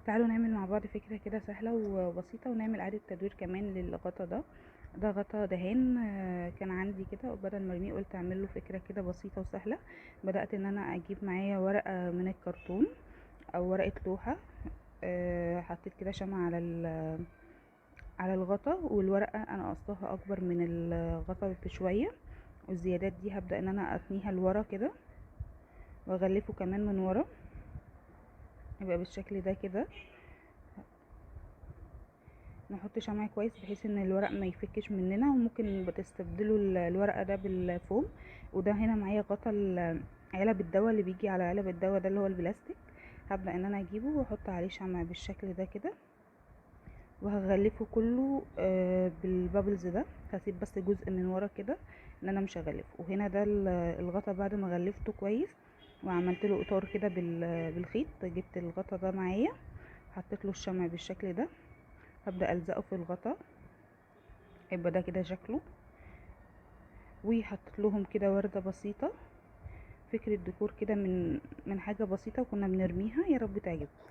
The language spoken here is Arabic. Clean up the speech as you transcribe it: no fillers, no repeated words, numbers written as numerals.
تعالوا نعمل مع بعض فكرة كده سهلة وبسيطة، ونعمل إعادة تدوير كمان للغطا ده غطا دهان. كان عندي كده، وبدل ما ارميه قلت اعمل له فكرة كده بسيطة وسهلة. بدأت ان انا اجيب معايا ورقة من الكرتون او ورقة لوحة. حطيت كده شمع على الغطا، والورقة انا قصدها اكبر من الغطا بشوية، والزيادات دي هبدأ ان انا اتنيها لورا كده، واغلفه كمان من ورا يبقى بالشكل ده كده. نحط شمع كويس بحيث ان الورق ما يفكش مننا، وممكن بتستبدلوا الورقه ده بالفوم. وده هنا معايا غطا علب الدواء اللي بيجي على علب الدواء ده اللي هو البلاستيك. هبدا ان انا اجيبه واحط عليه شمع بالشكل ده كده، وهغلفه كله بالبابلز ده. هسيب بس جزء من ورا كده ان انا مش هغلفه. وهنا ده الغطا بعد ما غلفته كويس وعملت له اطار كده بالخيط. جبت الغطا ده معايا، حطيت له الشمع بالشكل ده، هبدأ ألزقه في الغطا يبقى ده كده شكله. وحطيت لهم كده وردة بسيطة، فكرة ديكور كده من حاجة بسيطة وكنا بنرميها. يا رب تعجبكم.